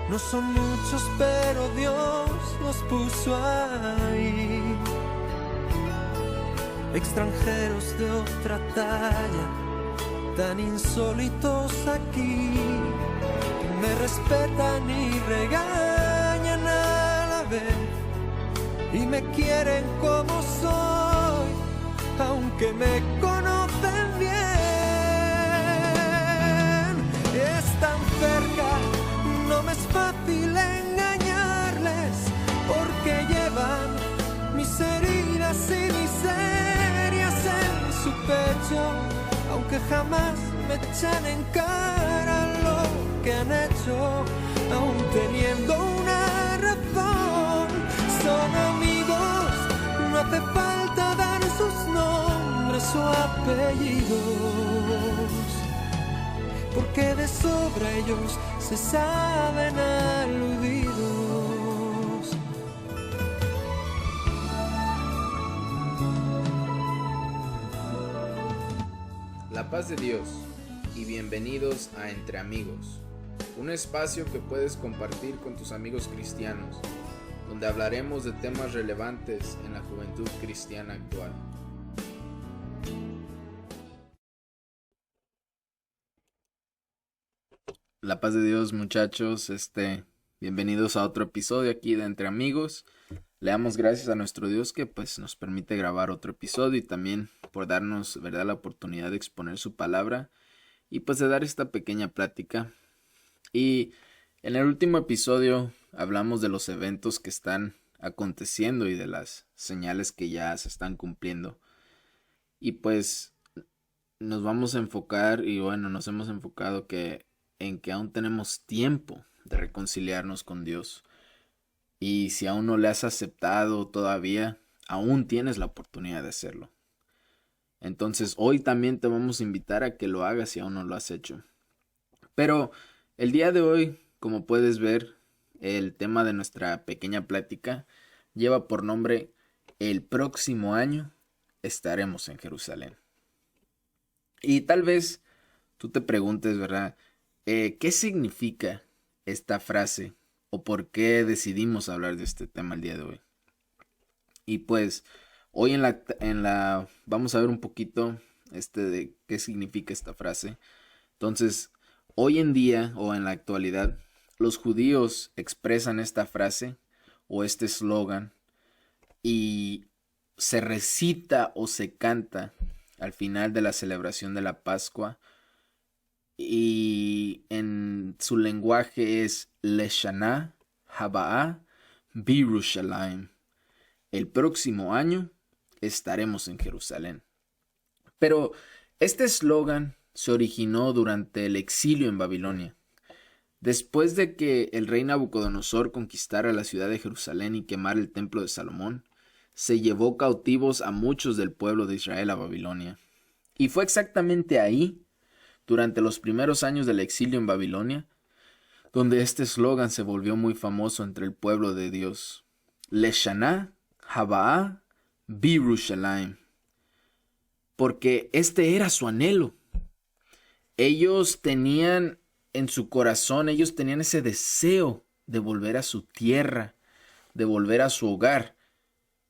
No son muchos, pero Dios los puso ahí. Extranjeros de otra talla, tan insólitos aquí, que me respetan y regañan a la vez, y me quieren como soy, aunque me conocen bien. Están cerca, no me es fácil engañarles, porque llevan mis heridas y miserias en su pecho, aunque jamás me echan en cara lo que han hecho, aún teniendo una razón. Son amigos, no hace falta dar sus nombres o apellidos, porque de sobra ellos se saben aludidos. La paz de Dios y bienvenidos a Entre Amigos, un espacio que puedes compartir con tus amigos cristianos, donde hablaremos de temas relevantes en la juventud cristiana actual. La paz de Dios, muchachos, bienvenidos a otro episodio aquí de Entre Amigos. Le damos gracias a nuestro Dios que nos permite grabar otro episodio y también por darnos, ¿verdad?, la oportunidad de exponer su palabra y de dar esta pequeña plática. Y en el último episodio hablamos de los eventos que están aconteciendo y de las señales que ya se están cumpliendo. Y nos vamos a enfocar, nos hemos enfocado en que aún tenemos tiempo de reconciliarnos con Dios. Y si aún no le has aceptado todavía, aún tienes la oportunidad de hacerlo. Entonces hoy también te vamos a invitar a que lo hagas si aún no lo has hecho. Pero el día de hoy, como puedes ver, el tema de nuestra pequeña plática lleva por nombre: el próximo año estaremos en Jerusalén. Y tal vez tú te preguntes, ¿verdad?, ¿qué significa esta frase? ¿O por qué decidimos hablar de este tema el día de hoy? Y hoy vamos a ver un poquito de qué significa esta frase. Entonces, hoy en día o en la actualidad, los judíos expresan esta frase o este eslogan y se recita o se canta al final de la celebración de la Pascua, y en su lenguaje es Leshana Habaa Birushalayim. El próximo año estaremos en Jerusalén. Pero este eslogan se originó durante el exilio en Babilonia. Después de que el rey Nabucodonosor conquistara la ciudad de Jerusalén y quemara el templo de Salomón, se llevó cautivos a muchos del pueblo de Israel a Babilonia. Y fue exactamente ahí, durante los primeros años del exilio en Babilonia, donde este eslogan se volvió muy famoso entre el pueblo de Dios. Leshana Habaa Birushalayim. Porque este era su anhelo. Ellos tenían en su corazón, ellos tenían ese deseo de volver a su tierra, de volver a su hogar.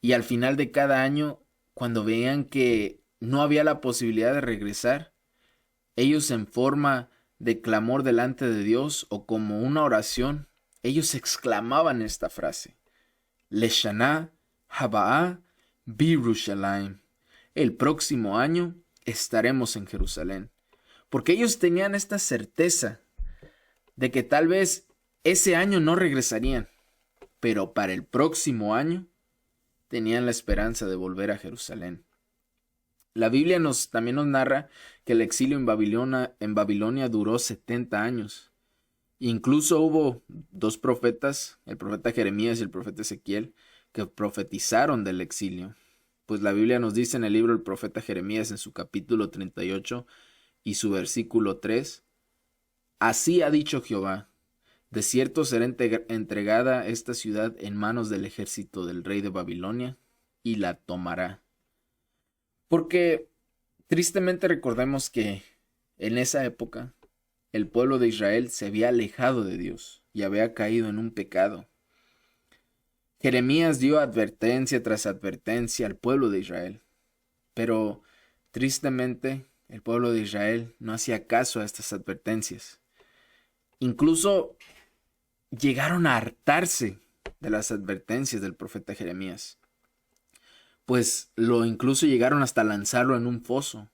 Y al final de cada año, cuando veían que no había la posibilidad de regresar, ellos en forma de clamor delante de Dios o como una oración, ellos exclamaban esta frase: Leshana Habaa Birushalayim. El próximo año estaremos en Jerusalén. Porque ellos tenían esta certeza de que tal vez ese año no regresarían, pero para el próximo año tenían la esperanza de volver a Jerusalén. La Biblia también nos narra que el exilio en Babilonia duró 70 años. Incluso hubo dos profetas, el profeta Jeremías y el profeta Ezequiel, que profetizaron del exilio. Pues la Biblia nos dice en el libro del profeta Jeremías, en su capítulo 38 y su versículo 3, así ha dicho Jehová: de cierto será entregada esta ciudad en manos del ejército del rey de Babilonia, y la tomará. Porque tristemente recordemos que en esa época el pueblo de Israel se había alejado de Dios y había caído en un pecado. Jeremías dio advertencia tras advertencia al pueblo de Israel, pero tristemente el pueblo de Israel no hacía caso a estas advertencias. Incluso llegaron a hartarse de las advertencias del profeta Jeremías, pues incluso llegaron hasta lanzarlo en un foso,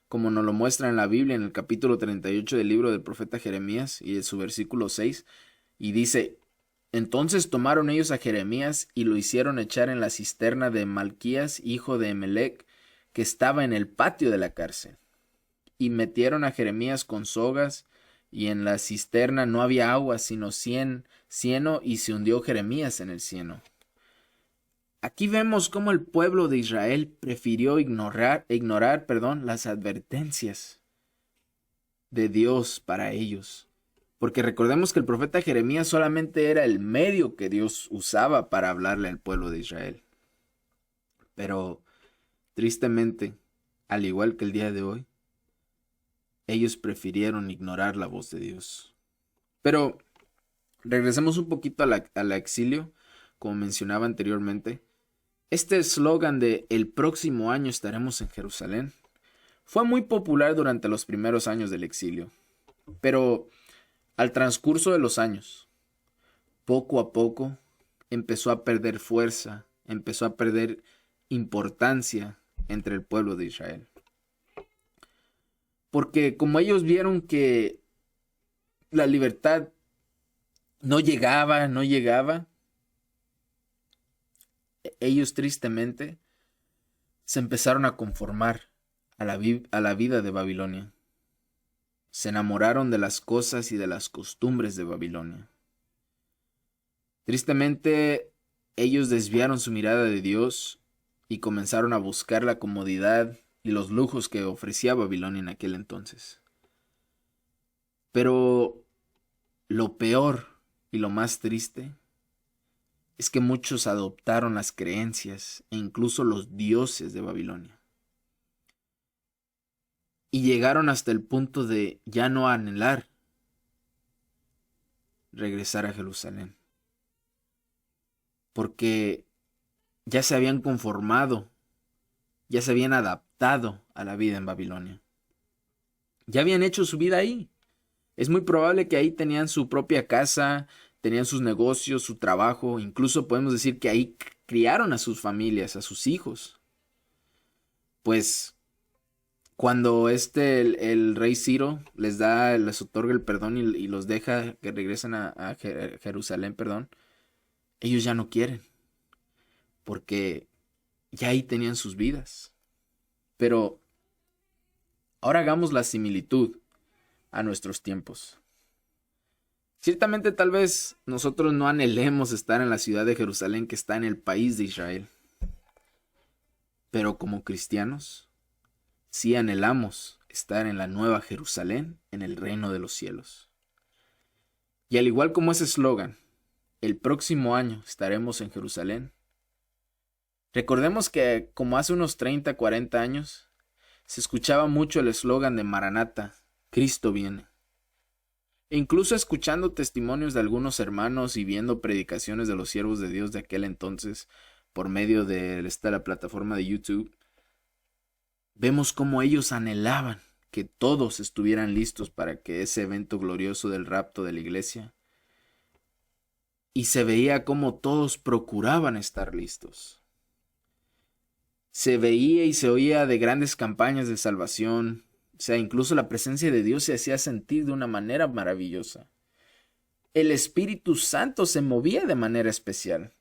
como nos lo muestra en la Biblia en el capítulo 38 del libro del profeta Jeremías y en su versículo 6, y dice: entonces tomaron ellos a Jeremías y lo hicieron echar en la cisterna de Malquías, hijo de Emelec, que estaba en el patio de la cárcel. Y metieron a Jeremías con sogas, y en la cisterna no había agua, sino cieno, y se hundió Jeremías en el cieno. Aquí vemos cómo el pueblo de Israel prefirió ignorar las advertencias de Dios para ellos. Porque recordemos que el profeta Jeremías solamente era el medio que Dios usaba para hablarle al pueblo de Israel. Pero, tristemente, al igual que el día de hoy, ellos prefirieron ignorar la voz de Dios. Pero, regresemos un poquito al exilio, como mencionaba anteriormente. Este eslogan de "el próximo año estaremos en Jerusalén" fue muy popular durante los primeros años del exilio. Pero al transcurso de los años, poco a poco, empezó a perder fuerza, empezó a perder importancia entre el pueblo de Israel. Porque como ellos vieron que la libertad no llegaba, ellos tristemente se empezaron a conformar a la vida de Babilonia. Se enamoraron de las cosas y de las costumbres de Babilonia. Tristemente, ellos desviaron su mirada de Dios y comenzaron a buscar la comodidad y los lujos que ofrecía Babilonia en aquel entonces. Pero lo peor y lo más triste es que muchos adoptaron las creencias e incluso los dioses de Babilonia. Y llegaron hasta el punto de ya no anhelar regresar a Jerusalén. Porque ya se habían conformado, ya se habían adaptado a la vida en Babilonia. Ya habían hecho su vida ahí. Es muy probable que ahí tenían su propia casa, tenían sus negocios, su trabajo. Incluso podemos decir que ahí criaron a sus familias, a sus hijos. Pues cuando el rey Ciro les otorga el perdón y los deja que regresen a Jerusalén, ellos ya no quieren, porque ya ahí tenían sus vidas. Pero ahora hagamos la similitud a nuestros tiempos. Ciertamente tal vez nosotros no anhelemos estar en la ciudad de Jerusalén que está en el país de Israel, pero como cristianos sí anhelamos estar en la nueva Jerusalén, en el reino de los cielos. Y al igual como ese eslogan, el próximo año estaremos en Jerusalén, recordemos que como hace unos 30, 40 años, se escuchaba mucho el eslogan de Maranata, Cristo viene. E incluso escuchando testimonios de algunos hermanos y viendo predicaciones de los siervos de Dios de aquel entonces por medio de la plataforma de YouTube, vemos cómo ellos anhelaban que todos estuvieran listos para que ese evento glorioso del rapto de la iglesia. Y se veía cómo todos procuraban estar listos. Se veía y se oía de grandes campañas de salvación. O sea, incluso la presencia de Dios se hacía sentir de una manera maravillosa. El Espíritu Santo se movía de manera especial,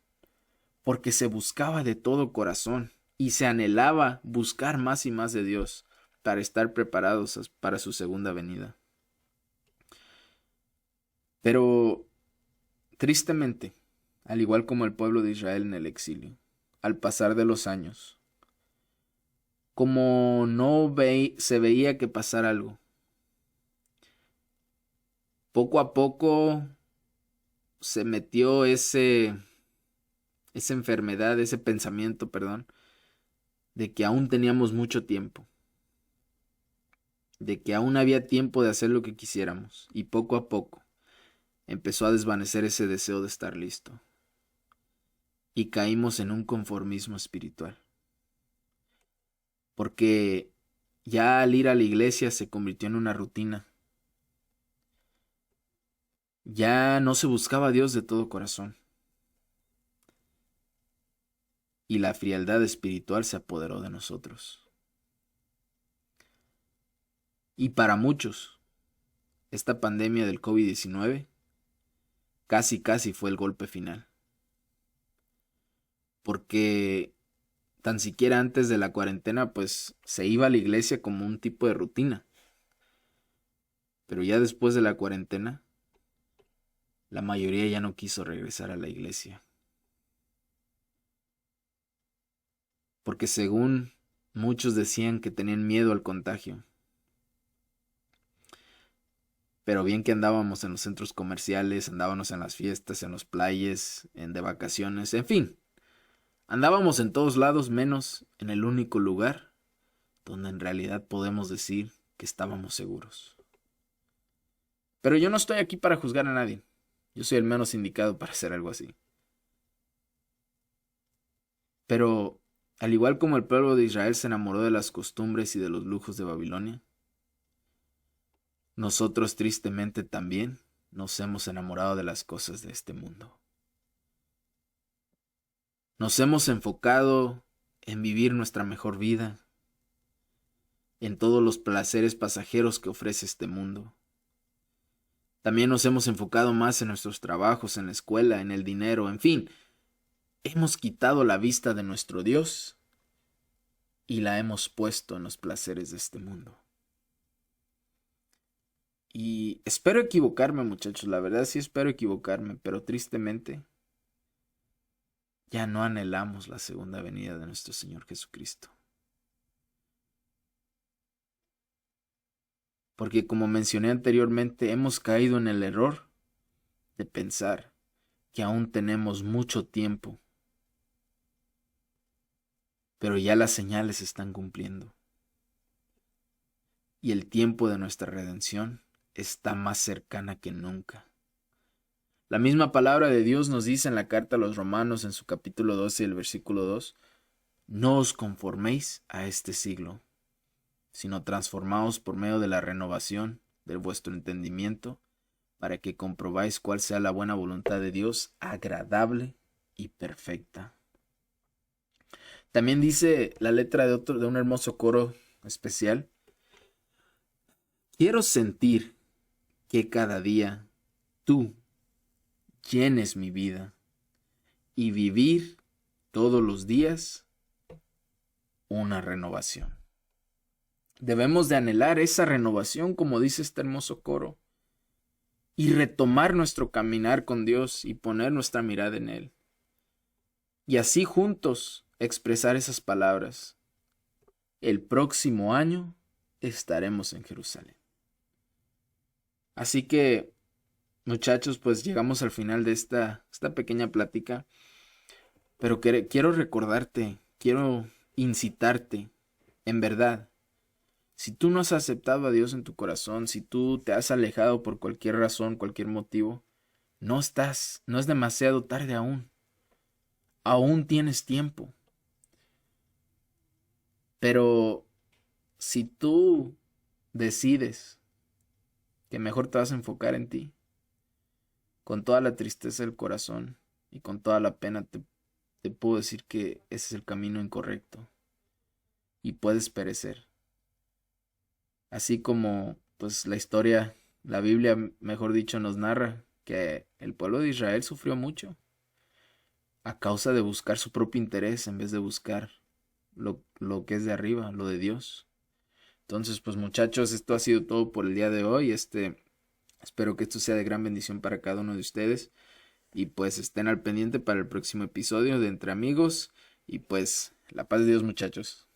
porque se buscaba de todo corazón. Y se anhelaba buscar más y más de Dios para estar preparados para su segunda venida. Pero, tristemente, al igual como el pueblo de Israel en el exilio, al pasar de los años, como se veía que pasara algo, poco a poco se metió esa enfermedad, ese pensamiento, de que aún teníamos mucho tiempo. de que aún había tiempo de hacer lo que quisiéramos, y poco a poco empezó a desvanecer ese deseo de estar listo, y caímos en un conformismo espiritual, porque ya al ir a la iglesia se convirtió en una rutina. Ya no se buscaba a Dios de todo corazón, y la frialdad espiritual se apoderó de nosotros. Y para muchos, esta pandemia del COVID-19 casi fue el golpe final. Porque tan siquiera antes de la cuarentena, pues se iba a la iglesia como un tipo de rutina. Pero ya después de la cuarentena, la mayoría ya no quiso regresar a la iglesia. Porque según muchos decían que tenían miedo al contagio. Pero bien que andábamos en los centros comerciales, andábamos en las fiestas, en los playas, de vacaciones, en fin. Andábamos en todos lados menos en el único lugar donde en realidad podemos decir que estábamos seguros. Pero yo no estoy aquí para juzgar a nadie. Yo soy el menos indicado para hacer algo así. Pero, al igual como el pueblo de Israel se enamoró de las costumbres y de los lujos de Babilonia, nosotros tristemente también nos hemos enamorado de las cosas de este mundo. Nos hemos enfocado en vivir nuestra mejor vida, en todos los placeres pasajeros que ofrece este mundo. También nos hemos enfocado más en nuestros trabajos, en la escuela, en el dinero, en fin. Hemos quitado la vista de nuestro Dios y la hemos puesto en los placeres de este mundo. Y espero equivocarme, muchachos, la verdad sí espero equivocarme, pero tristemente ya no anhelamos la segunda venida de nuestro Señor Jesucristo. Porque como mencioné anteriormente, hemos caído en el error de pensar que aún tenemos mucho tiempo, pero ya las señales se están cumpliendo. Y el tiempo de nuestra redención está más cercana que nunca. La misma palabra de Dios nos dice en la carta a los Romanos en su capítulo 12 y el versículo 2, no os conforméis a este siglo, sino transformaos por medio de la renovación de vuestro entendimiento, para que comprobáis cuál sea la buena voluntad de Dios, agradable y perfecta. También dice la letra de un hermoso coro especial, quiero sentir que cada día tú llenes mi vida y vivir todos los días una renovación. Debemos de anhelar esa renovación, como dice este hermoso coro, y retomar nuestro caminar con Dios y poner nuestra mirada en Él. Y así juntos expresar esas palabras. El próximo año estaremos en Jerusalén. Así que, muchachos, pues llegamos al final de esta pequeña plática. Pero quiero recordarte, quiero incitarte, en verdad. Si tú no has aceptado a Dios en tu corazón, si tú te has alejado por cualquier razón, cualquier motivo, no es demasiado tarde aún. Aún tienes tiempo. Pero si tú decides que mejor te vas a enfocar en ti, con toda la tristeza del corazón y con toda la pena te puedo decir que ese es el camino incorrecto y puedes perecer. Así como pues la Biblia, mejor dicho, nos narra que el pueblo de Israel sufrió mucho a causa de buscar su propio interés en vez de buscar lo que es de arriba, lo de Dios. Entonces, pues muchachos, esto ha sido todo por el día de hoy. Espero que esto sea de gran bendición para cada uno de ustedes. Y pues estén al pendiente para el próximo episodio de Entre Amigos. Y pues, la paz de Dios, muchachos.